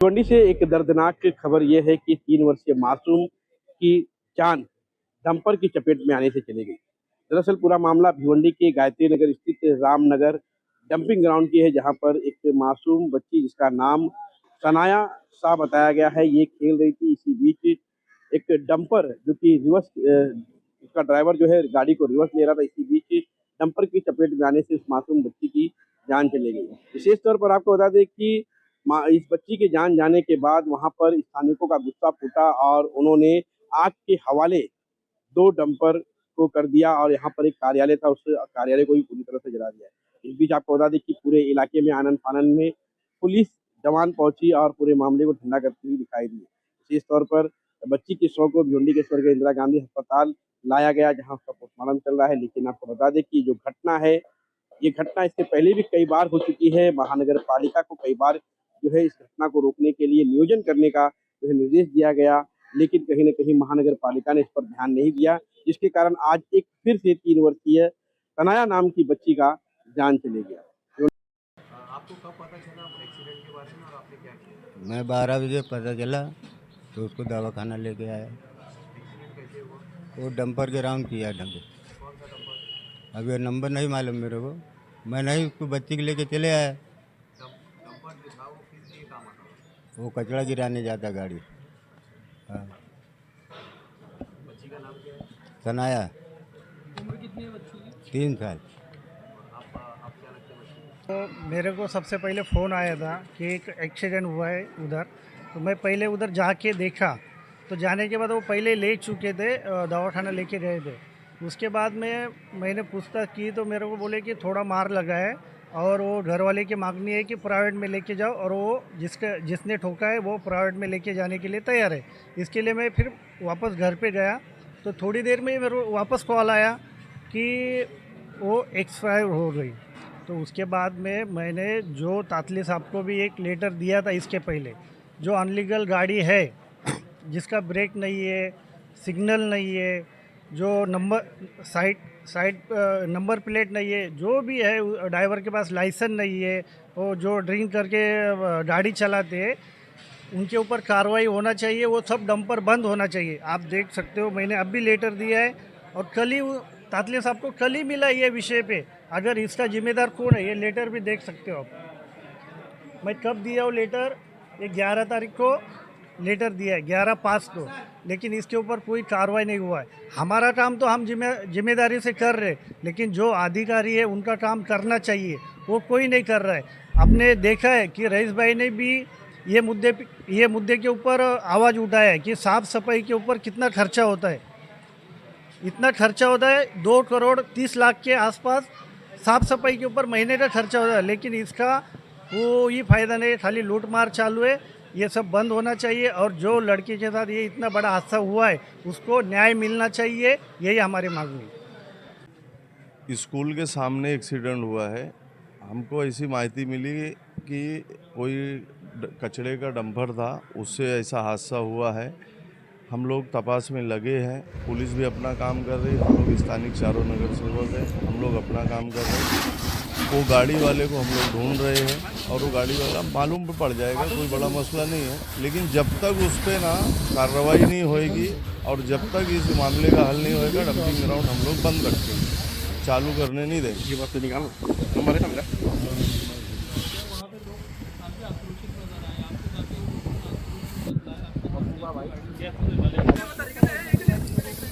भिवंडी से एक दर्दनाक खबर यह है कि 3 वर्षीय मासूम की जान डंपर की चपेट में आने से चली गई। दरअसल पूरा मामला भिवंडी के गायत्री नगर स्थित रामनगर डंपिंग ग्राउंड की है, जहां पर एक मासूम बच्ची जिसका नाम सनाया शाह बताया गया है, ये खेल रही थी। इसी बीच एक डंपर जो कि रिवर्स उसका ड्राइवर जो है गाड़ी को रिवर्स ले रहा था, इसी बीच डंपर की चपेट में आने से उस मासूम बच्ची की जान चली गई। विशेष तौर पर आपको बता दें कि इस बच्ची के जान जाने के बाद वहां पर स्थानीयों का गुस्सा फूटा और उन्होंने आग के हवाले 2 डंपर को कर दिया और यहाँ पर एक कार्यालय था, उस कार्यालय को भी पूरी तरह से जला दिया। इस बीच आपको बता दें कि पूरे इलाके में आनन फानन में पुलिस जवान पहुंची और पूरे मामले को ठंडा करती हुई दिखाई दी। विशेष तौर पर बच्ची के शव को भिवंडी के स्वर्गीय इंदिरा गांधी अस्पताल लाया गया, जहां उसका पोस्टमार्टम चल रहा है। लेकिन आपको बता दें कि जो घटना है, ये घटना इससे पहले भी कई बार हो चुकी है। महानगर पालिका को कई बार जो है इस घटना को रोकने के लिए नियोजन करने का जो है निर्देश दिया गया, लेकिन कहीं न कहीं महानगर पालिका ने इस पर ध्यान नहीं दिया, जिसके कारण आज एक फिर से 3 वर्षीय तनाया नाम की बच्ची का जान चले गया। आपको कब पता चला एक्सीडेंट के बारे में और आपने क्या किया? मैं 12 बजे पता चला तो उसको दवाखाना लेके आया। एक्सीडेंट कैसे हुआ? वो डंपर के राउंड किया डंपर। कौन सा नंबर? अब ये नंबर नहीं मालूम मेरे को, मैं नहीं उसको बच्ची के लेके चले आया। नंबर जो था वो किस लिए काम आता था? वो कचरा गिराने जाता गाड़ी। हाँ, बच्ची का नाम क्या है? सनाया। उम्र कितनी है बच्ची की? 3 साल। आप क्या लगता है बच्ची को? तो मेरे को सबसे पहले फ़ोन आया था कि एक एक्सीडेंट हुआ है उधर, तो मैं पहले उधर जाके देखा। तो जाने के बाद वो पहले ले चुके थे, दवाखाना लेके गए थे। उसके बाद में मैंने पूछताछ की तो मेरे को बोले कि थोड़ा मार लगा है और वो घर वाले की मांगनी है कि प्राइवेट में लेके जाओ, और वो जिसने ठोका है वो प्राइवेट में लेके जाने के लिए तैयार है। इसके लिए मैं फिर वापस घर पे गया तो थोड़ी देर में मेरे को वापस कॉल आया कि वो एक्सपायर हो गई। तो उसके बाद में मैंने जो तातली साहब को भी एक लेटर दिया था इसके पहले, जो अनलीगल गाड़ी है जिसका ब्रेक नहीं है, सिग्नल नहीं है, जो नंबर साइड नंबर प्लेट नहीं है, जो भी है, ड्राइवर के पास लाइसेंस नहीं है, वो जो ड्रिंक करके गाड़ी चलाते हैं उनके ऊपर कार्रवाई होना चाहिए। वो सब डंपर बंद होना चाहिए। आप देख सकते हो मैंने अब भी लेटर दिया है और कल ही तातली साहब को कल ही मिला ये विषय पे। अगर इसका जिम्मेदार कौन है ये लेटर भी देख सकते हो आप। मैं कब दिया वो लेटर? ये 11 तारीख को लेटर दिया है, 11/5 को, लेकिन इसके ऊपर कोई कार्रवाई नहीं हुआ है। हमारा काम तो हम जिम्मेदारी से कर रहे, लेकिन जो अधिकारी है उनका काम करना चाहिए, वो कोई नहीं कर रहा है। आपने देखा है कि रईस भाई ने भी ये मुद्दे के ऊपर आवाज़ उठाया है कि साफ़ सफाई के ऊपर कितना खर्चा होता है। इतना खर्चा होता है 2 करोड़ 30 लाख के आसपास साफ़ सफाई के ऊपर महीने का खर्चा होता है, लेकिन इसका कोई फ़ायदा नहीं, खाली लूट मार चालू है। ये सब बंद होना चाहिए और जो लड़की के साथ ये इतना बड़ा हादसा हुआ है उसको न्याय मिलना चाहिए, यही हमारी मांग है। स्कूल के सामने एक्सीडेंट हुआ है। हमको ऐसी माहिती मिली कि कोई कचरे का डंपर था, उससे ऐसा हादसा हुआ है। हम लोग तपास में लगे हैं, पुलिस भी अपना काम कर रही है, हम लोग स्थानिक चारों नगर सेवक हैं, हम लोग अपना काम कर रहे हैं। वो गाड़ी वाले को हम लोग ढूंढ रहे हैं और वो गाड़ी वाला मालूम पे पड़ जाएगा, कोई बड़ा मसला नहीं है। लेकिन जब तक उस पर ना कार्रवाई नहीं होएगी और जब तक इस मामले का हल नहीं होएगा, डंपिंग ग्राउंड हम लोग बंद रखेंगे, चालू करने नहीं देंगे। ये बात तो निकालो, नंबर है ना मेरा।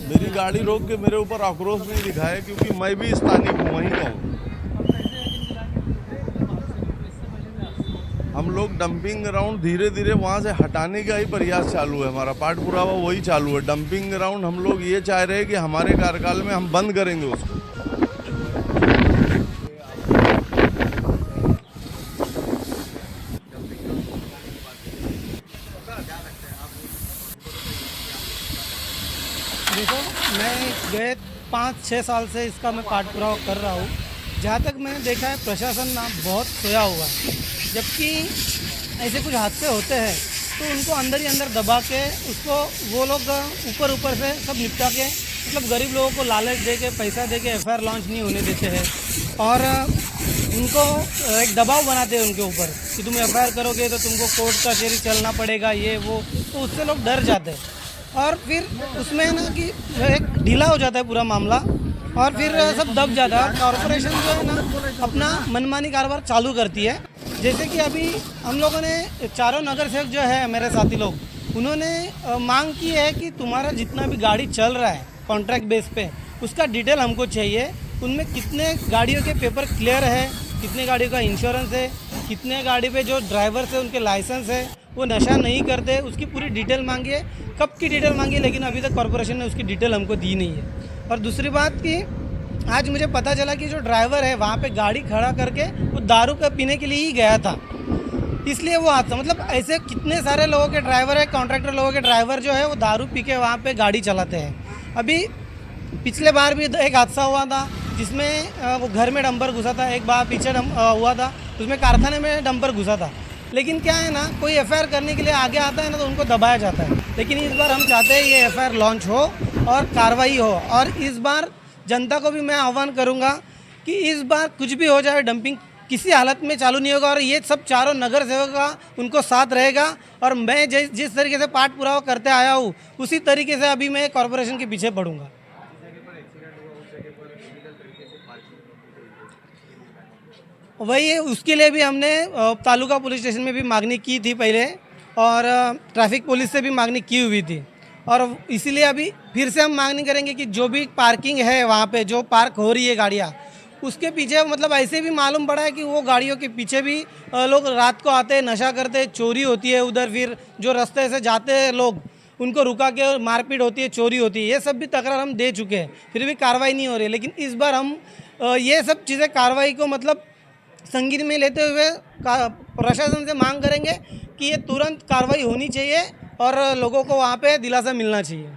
मेरी गाड़ी रोक के मेरे ऊपर आक्रोश नहीं दिखाया, क्योंकि मैं भी स्थानिक हूँ, वहीं का हूँ। हम लोग डंपिंग ग्राउंड धीरे धीरे वहाँ से हटाने का ही प्रयास चालू है, हमारा पाठ पुरावा वही चालू है। डंपिंग ग्राउंड हम लोग ये चाह रहे हैं कि हमारे कार्यकाल में हम बंद करेंगे उसको। देखो, मैं गए 5-6 साल से इसका मैं पाठ पुरावा कर रहा हूँ। जहाँ तक मैंने देखा है प्रशासन ना बहुत सोया हुआ है। जबकि ऐसे कुछ हादसे होते हैं तो उनको अंदर ही अंदर दबा के उसको वो लोग ऊपर से सब निपटा के, मतलब गरीब लोगों को लालच दे के पैसा दे के FIR लॉन्च नहीं होने देते हैं। और उनको एक दबाव बनाते हैं उनके ऊपर कि तुम एफआईआर करोगे तो तुमको कोर्ट कचहरी चलना पड़ेगा, ये वो, तो उससे लोग डर जाते हैं। और फिर उसमें ना कि एक ढीला हो जाता है पूरा मामला और फिर सब दब जाता है। कॉरपोरेशन जो है ना अपना मनमानी कारोबार चालू करती है। जैसे कि अभी हम लोगों ने चारों नगर सेवक जो है मेरे साथी लोग, उन्होंने मांग की है कि तुम्हारा जितना भी गाड़ी चल रहा है कॉन्ट्रैक्ट बेस पे, उसका डिटेल हमको चाहिए। उनमें कितने गाड़ियों के पेपर क्लियर है, कितने गाड़ियों का इंश्योरेंस है, कितने गाड़ी पे जो ड्राइवर से उनके लाइसेंस है, वो नशा नहीं करते, उसकी पूरी डिटेल मांगी है। कब की डिटेल मांगी है, लेकिन अभी तक कॉरपोरेशन ने उसकी डिटेल हमको दी नहीं है। और दूसरी बात कि आज मुझे पता चला कि जो ड्राइवर है वहाँ पे गाड़ी खड़ा करके वो दारू का पीने के लिए ही गया था, इसलिए वो हादसा। मतलब ऐसे कितने सारे लोगों के ड्राइवर है, कॉन्ट्रैक्टर लोगों के ड्राइवर जो है वो दारू पी के वहाँ पे गाड़ी चलाते हैं। अभी पिछले बार भी एक हादसा हुआ था जिसमें वो घर में डंपर घुसा था, एक बार पीछे हुआ था उसमें कारखाने में डंपर घुसा था। लेकिन क्या है ना, कोई एफआईआर करने के लिए आगे आता है ना तो उनको दबाया जाता है। लेकिन इस बार हम चाहते हैं ये एफआईआर लॉन्च हो और कार्रवाई हो। और इस बार जनता को भी मैं आह्वान करूँगा कि इस बार कुछ भी हो जाए, डंपिंग किसी हालत में चालू नहीं होगा। और ये सब चारों नगर सेवक का उनको साथ रहेगा। और मैं जिस तरीके से पाठ पुरावा करते आया हूँ उसी तरीके से अभी मैं कॉरपोरेशन के पीछे पड़ूंगा। वही है, उसके लिए भी हमने तालुका पुलिस स्टेशन में भी मांगनी की थी पहले और ट्रैफिक पुलिस से भी मांगनी की हुई थी। और इसीलिए अभी फिर से हम मांगनी करेंगे कि जो भी पार्किंग है वहाँ पे जो पार्क हो रही है गाड़ियाँ, उसके पीछे मतलब ऐसे भी मालूम पड़ा है कि वो गाड़ियों के पीछे भी लोग रात को आते हैं, नशा करते हैं, चोरी होती है उधर। फिर जो रास्ते से जाते हैं लोग उनको रुका के मारपीट होती है, चोरी होती है। ये सब भी तकरार हम दे चुके हैं, फिर भी कार्रवाई नहीं हो रही है। लेकिन इस बार हम ये सब चीज़ें कार्रवाई को मतलब संगीन में लेते हुए प्रशासन से मांग करेंगे कि ये तुरंत कार्रवाई होनी चाहिए और लोगों को वहाँ पे दिलासा मिलना चाहिए।